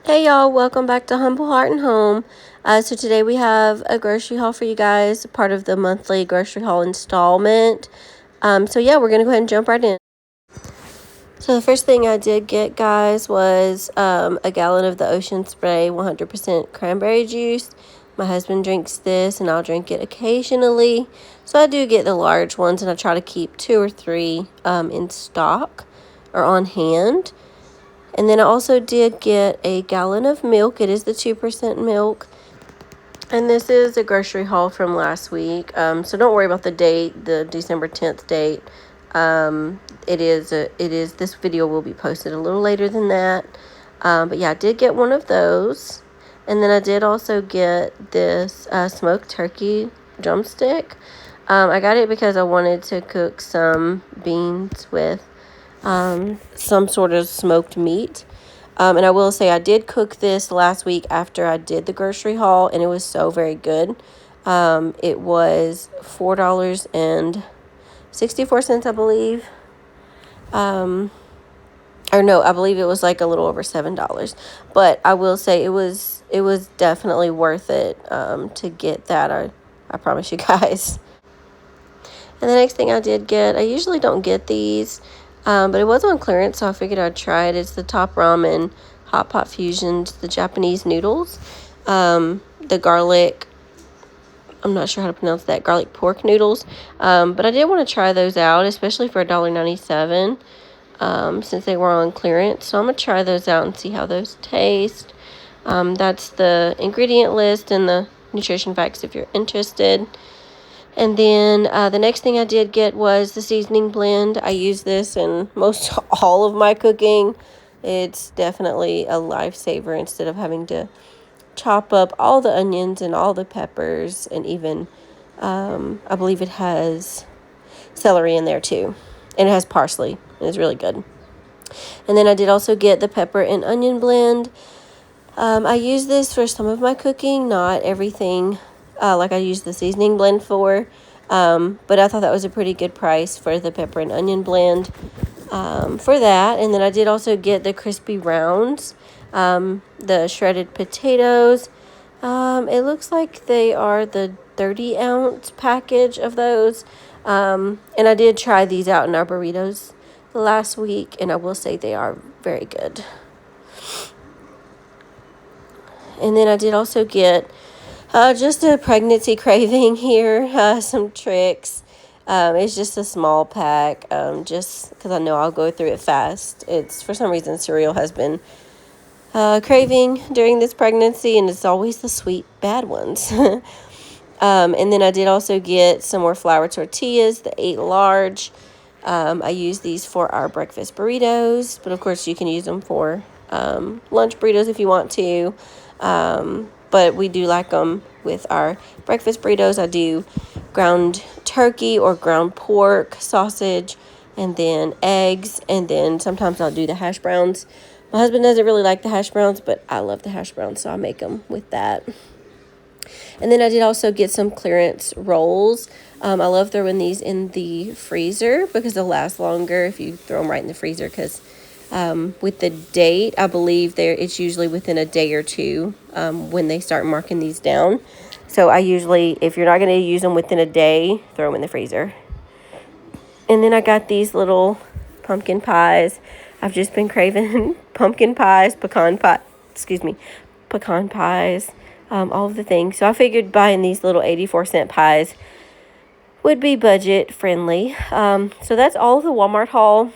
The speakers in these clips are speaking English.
Hey y'all, welcome back to Humble Heart and Home. So today we have a grocery haul for you guys, part of the monthly grocery haul installment. So yeah, we're gonna go ahead and jump right in. So the first thing I did get, guys, was a gallon of the Ocean Spray 100% cranberry juice. My husband drinks this and I'll drink it occasionally. So I do get the large ones and I try to keep 2 or 3 in stock or on hand. And then I also did get a gallon of milk. It is the 2% milk. And this is a grocery haul from last week. So don't worry about the date, the December 10th date. This video will be posted a little later than that. But yeah, I did get one of those. And then I did also get this smoked turkey drumstick. I got it because I wanted to cook some beans with some sort of smoked meat. And I will say I did cook this last week after I did the grocery haul, and it was so very good. It was $4.64, I believe. Or no, I believe it was like a little over $7. But I will say it was definitely worth it to get that. I promise you guys. And the next thing I did get, I usually don't get these, but it was on clearance, so I figured I'd try it. It's the Top Ramen Hot Pot Fusions, the Japanese noodles. The garlic, I'm not sure how to pronounce that, garlic pork noodles. But I did want to try those out, especially for $1.97, since they were on clearance. So I'm going to try those out and see how those taste. That's the ingredient list and the nutrition facts if you're interested. And then the next thing I did get was the seasoning blend. I use this in most all of my cooking. It's definitely a lifesaver instead of having to chop up all the onions and all the peppers. And even, I believe it has celery in there too. And it has parsley. And it's really good. And then I did also get the pepper and onion blend. I use this for some of my cooking, not everything. Like I use the seasoning blend for. But I thought that was a pretty good price for the pepper and onion blend for that. And then I did also get the crispy rounds, the shredded potatoes. It looks like they are the 30-ounce package of those. And I did try these out in our burritos last week, and I will say they are very good. And then I did also get just a pregnancy craving here, some tricks. It's just a small pack, just because I know I'll go through it fast. It's, for some reason, cereal has been craving during this pregnancy, and it's always the sweet, bad ones. And then I did also get some more flour tortillas, the 8 large. I use these for our breakfast burritos, but of course you can use them for lunch burritos if you want to. But we do like them with our breakfast burritos. I do ground turkey or ground pork, sausage, and then eggs. And then sometimes I'll do the hash browns. My husband doesn't really like the hash browns, but I love the hash browns, so I make them with that. And then I did also get some clearance rolls. I love throwing these in the freezer because they'll last longer if you throw them right in the freezer, because with the date, I believe it's usually within a day or two when they start marking these down. So I usually, if you're not going to use them within a day, throw them in the freezer. And then I got these little pumpkin pies. I've just been craving pumpkin pies, pecan pies, all of the things. So I figured buying these little 84-cent pies would be budget friendly. So that's all of the Walmart haul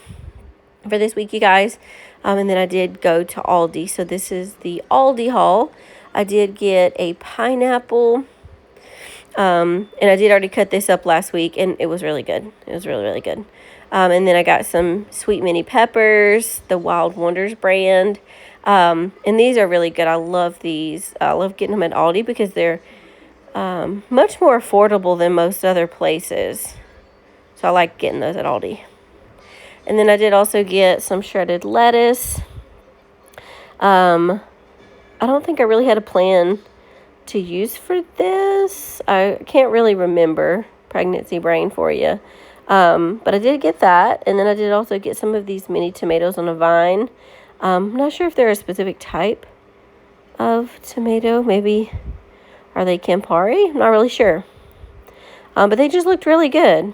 for this week, you guys. And then I did go to Aldi. So this is the Aldi haul. I did get a pineapple. And I did already cut this up last week, and it was really good. It was really, really good. And then I got some sweet mini peppers, the Wild Wonders brand. And these are really good. I love these. I love getting them at Aldi because they're much more affordable than most other places. So I like getting those at Aldi. And then I did also get some shredded lettuce. I don't think I really had a plan to use for this. I can't really remember, pregnancy brain for you. But I did get that. And then I did also get some of these mini tomatoes on a vine. I'm not sure if they're a specific type of tomato. Maybe, are they Campari? I'm not really sure. But they just looked really good.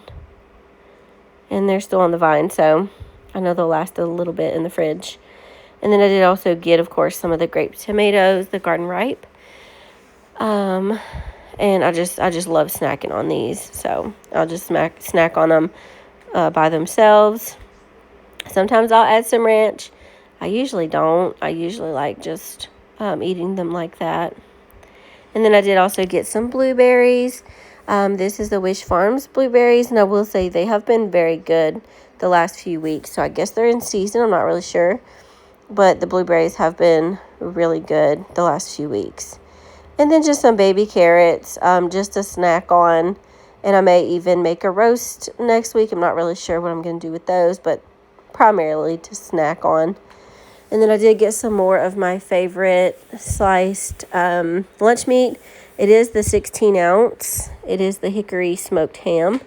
And they're still on the vine, so I know they'll last a little bit in the fridge. And then I did also get, of course, some of the grape tomatoes, the garden ripe. And I just love snacking on these. So I'll just snack on them by themselves. Sometimes I'll add some ranch. I usually don't. I usually like just eating them like that. And then I did also get some blueberries. This is the Wish Farms blueberries, and I will say they have been very good the last few weeks. So I guess they're in season. I'm not really sure. But the blueberries have been really good the last few weeks. And then just some baby carrots, just to snack on. And I may even make a roast next week. I'm not really sure what I'm going to do with those, but primarily to snack on. And then I did get some more of my favorite sliced lunch meat. It is the 16 ounce. It is the hickory smoked ham.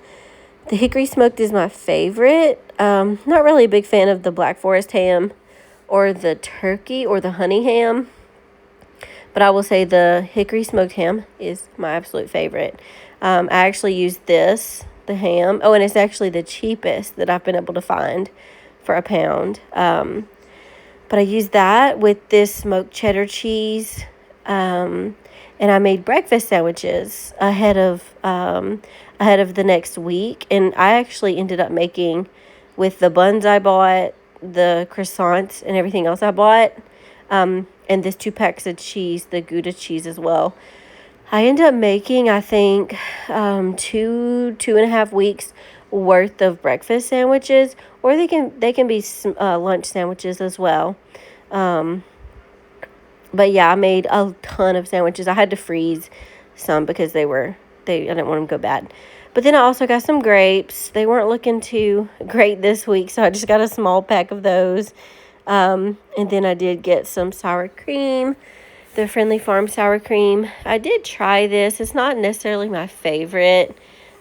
The hickory smoked is my favorite. Not really a big fan of the Black Forest ham or the turkey or the honey ham. But I will say the hickory smoked ham is my absolute favorite. I actually used the ham. Oh, and it's actually the cheapest that I've been able to find for a pound. But I used that with this smoked cheddar cheese. And I made breakfast sandwiches ahead of the next week. And I actually ended up making, with the buns I bought, the croissants, and everything else I bought, and this 2 packs of cheese, the Gouda cheese as well. I ended up making, I think, 2.5 weeks worth of breakfast sandwiches, or they can be lunch sandwiches as well. But yeah, I made a ton of sandwiches. I had to freeze some because I didn't want them to go bad. But then I also got some grapes. They weren't looking too great this week, so I just got a small pack of those. And then I did get some sour cream, the Friendly Farm sour cream. I did try this. It's not necessarily my favorite.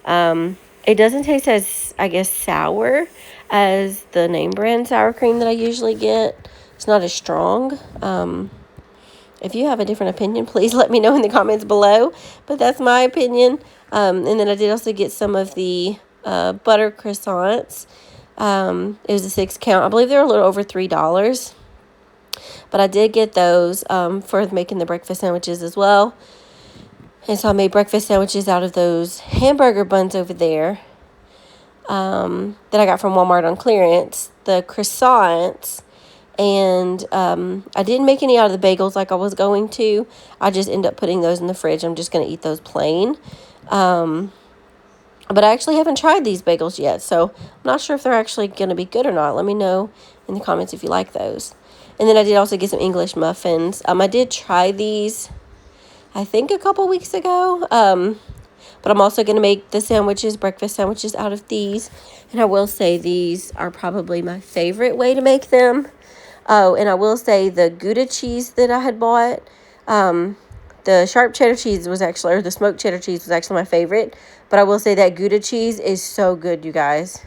It doesn't taste as, I guess, sour as the name brand sour cream that I usually get. It's not as strong. If you have a different opinion, please let me know in the comments below. But that's my opinion. And then I did also get some of the butter croissants. It was a 6 count. I believe they were a little over $3. But I did get those for making the breakfast sandwiches as well. And so I made breakfast sandwiches out of those hamburger buns over there that I got from Walmart on clearance. The croissants. And I didn't make any out of the bagels like I was going to. I just end up putting those in the fridge. I'm just going to eat those plain. But I actually haven't tried these bagels yet, so I'm not sure if they're actually going to be good or not. Let me know in the comments if you like those. And then I did also get some English muffins. I did try these, I think, a couple weeks ago. But I'm also going to make the breakfast sandwiches out of these. And I will say these are probably my favorite way to make them. Oh, and I will say the Gouda cheese that I had bought, the sharp cheddar cheese was actually, or the smoked cheddar cheese was actually my favorite. But I will say that Gouda cheese is so good, you guys.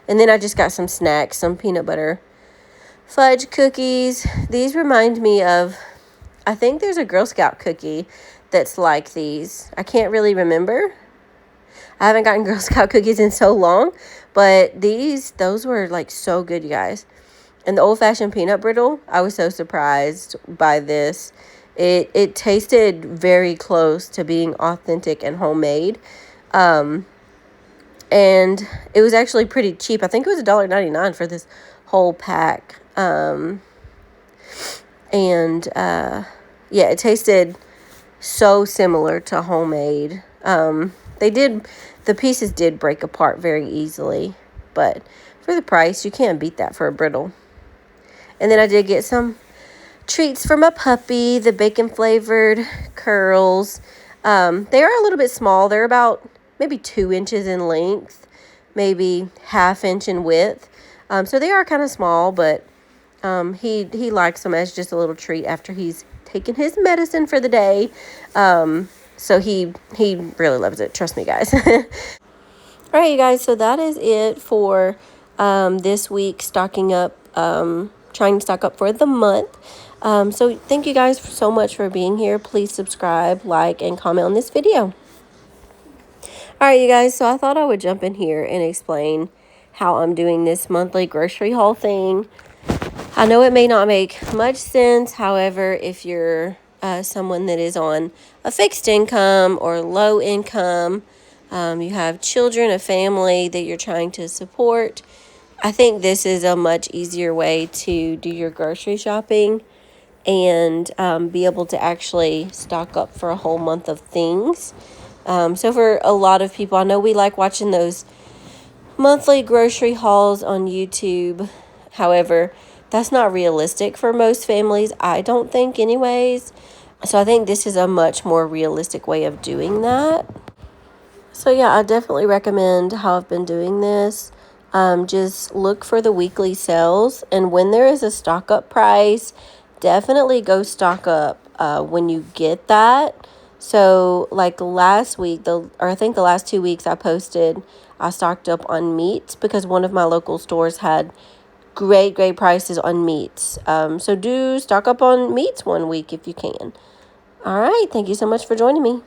And then I just got some snacks, some peanut butter fudge cookies. These remind me of, I think there's a Girl Scout cookie that's like these. I can't really remember. I haven't gotten Girl Scout cookies in so long. But those were like so good, you guys. And the old-fashioned peanut brittle, I was so surprised by this. It tasted very close to being authentic and homemade. And it was actually pretty cheap. I think it was $1.99 for this whole pack. Yeah, it tasted so similar to homemade. The pieces did break apart very easily. But for the price, you can't beat that for a brittle. And then I did get some treats for my puppy, the bacon-flavored curls. They are a little bit small. They're about maybe 2 inches in length, maybe ½ inch in width. So they are kind of small, but he likes them as just a little treat after he's taken his medicine for the day. So he really loves it. Trust me, guys. All right, you guys. So that is it for this week, stocking up trying to stock up for the month. So thank you guys so much for being here. Please subscribe, like, and comment on this video. All right, you guys, so I thought I would jump in here and explain how I'm doing this monthly grocery haul thing. I know it may not make much sense. However, if you're someone that is on a fixed income or low income, you have children, a family that you're trying to support, I think this is a much easier way to do your grocery shopping and be able to actually stock up for a whole month of things. So for a lot of people, I know we like watching those monthly grocery hauls on YouTube. However, that's not realistic for most families, I don't think anyways. So I think this is a much more realistic way of doing that. So yeah, I definitely recommend how I've been doing this. Just look for the weekly sales, and when there is a stock up price, definitely go stock up when you get that. So like last week, I think the last 2 weeks I posted, I stocked up on meats because one of my local stores had great prices on meats. So do stock up on meats one week if you can. All right, thank you so much for joining me.